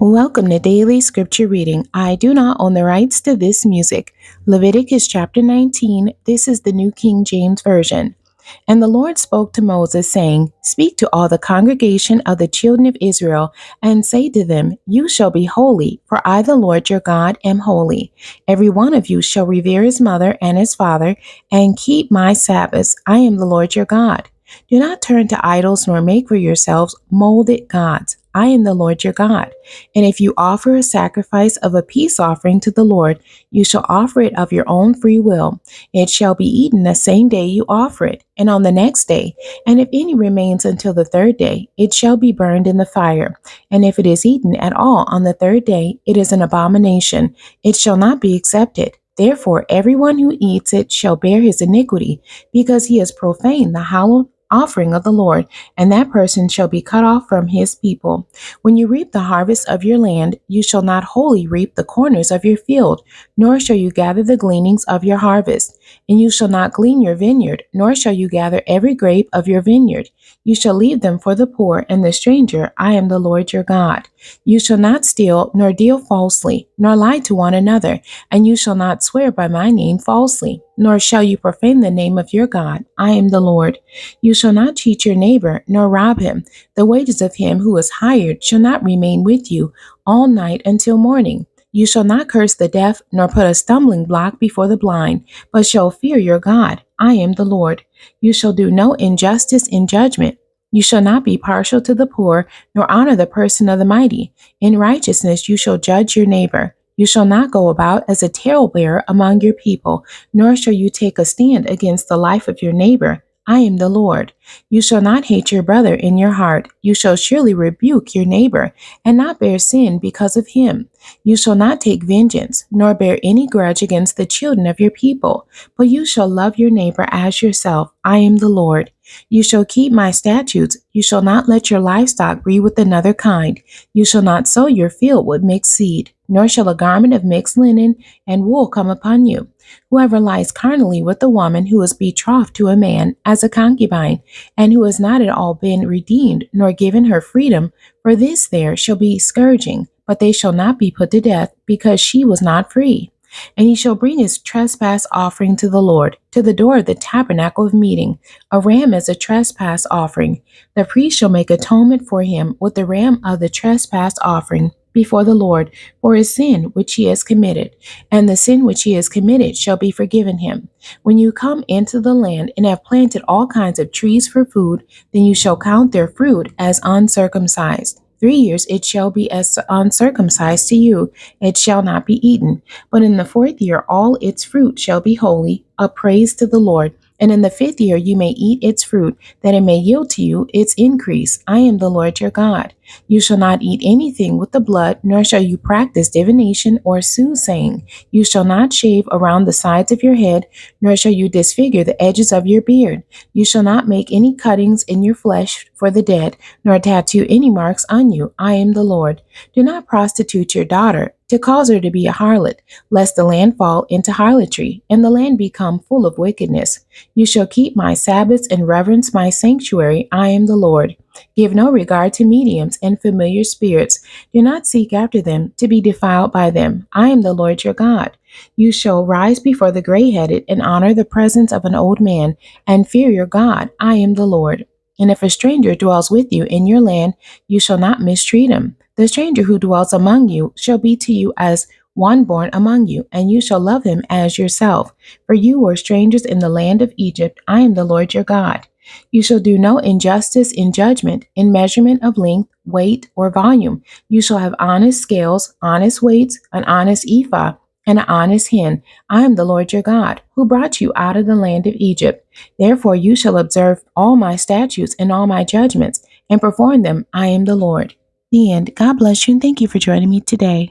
Welcome to Daily Scripture Reading. I do not own the rights to this music. Leviticus chapter 19. This is the New King James Version. And the Lord spoke to Moses, saying, Speak to all the congregation of the children of Israel, and say to them, You shall be holy, for I, the Lord your God, am holy. Every one of you shall revere his mother and his father, and keep my Sabbaths. I am the Lord your God. Do not turn to idols, nor make for yourselves molded gods. I am the Lord your God. And if you offer a sacrifice of a peace offering to the Lord, you shall offer it of your own free will. It shall be eaten the same day you offer it, and on the next day. And if any remains until the third day, it shall be burned in the fire. And if it is eaten at all on the third day, it is an abomination. It shall not be accepted. Therefore, everyone who eats it shall bear his iniquity, because he has profaned the hallowed offering of the Lord, and that person shall be cut off from his people. When you reap the harvest of your land, you shall not wholly reap the corners of your field, nor shall you gather the gleanings of your harvest. And you shall not glean your vineyard, nor shall you gather every grape of your vineyard. You shall leave them for the poor and the stranger. I am the Lord your God. You shall not steal, nor deal falsely, nor lie to one another, and you shall not swear by my name falsely, nor shall you profane the name of your God. I am the Lord. You shall not cheat your neighbor, nor rob him. The wages of him who is hired shall not remain with you all night until morning. You shall not curse the deaf, nor put a stumbling block before the blind, but shall fear your God. I am the Lord. You shall do no injustice in judgment. You shall not be partial to the poor, nor honor the person of the mighty. In righteousness you shall judge your neighbor. You shall not go about as a talebearer among your people, nor shall you take a stand against the life of your neighbor. I am the Lord. You shall not hate your brother in your heart. You shall surely rebuke your neighbor, and not bear sin because of him. You shall not take vengeance, nor bear any grudge against the children of your people, but you shall love your neighbor as yourself. I am the Lord. You shall keep my statutes. You shall not let your livestock breed with another kind. You shall not sow your field with mixed seed, nor shall a garment of mixed linen and wool come upon you. Whoever lies carnally with a woman who is betrothed to a man as a concubine, and who has not at all been redeemed, nor given her freedom, for this there shall be scourging, but they shall not be put to death, because she was not free. And he shall bring his trespass offering to the Lord, to the door of the tabernacle of meeting, a ram as a trespass offering. The priest shall make atonement for him with the ram of the trespass offering before the Lord for his sin which he has committed, and the sin which he has committed shall be forgiven him. When you come into the land and have planted all kinds of trees for food, then you shall count their fruit as uncircumcised. 3 years it shall be as uncircumcised to you, it shall not be eaten. But in the 4th year all its fruit shall be holy, a praise to the Lord. And in the 5th year you may eat its fruit, that it may yield to you its increase. I am the Lord your God. You shall not eat anything with the blood, nor shall you practice divination or soothsaying. You shall not shave around the sides of your head, nor shall you disfigure the edges of your beard. You shall not make any cuttings in your flesh for the dead, nor tattoo any marks on you. I am the Lord. Do not prostitute your daughter, to cause her to be a harlot, lest the land fall into harlotry, and the land become full of wickedness. You shall keep my Sabbaths and reverence my sanctuary. I am the Lord. Give no regard to mediums and familiar spirits. Do not seek after them to be defiled by them. I am the Lord your God. You shall rise before the gray-headed and honor the presence of an old man, and fear your God. I am the Lord. And if a stranger dwells with you in your land, you shall not mistreat him. The stranger who dwells among you shall be to you as one born among you, and you shall love him as yourself. For you were strangers in the land of Egypt. I am the Lord your God. You shall do no injustice in judgment, in measurement of length, weight, or volume. You shall have honest scales, honest weights, an honest ephah, and an honest hin. I am the Lord your God, who brought you out of the land of Egypt. Therefore you shall observe all my statutes and all my judgments, and perform them. I am the Lord. The end. God bless you, and thank you for joining me today.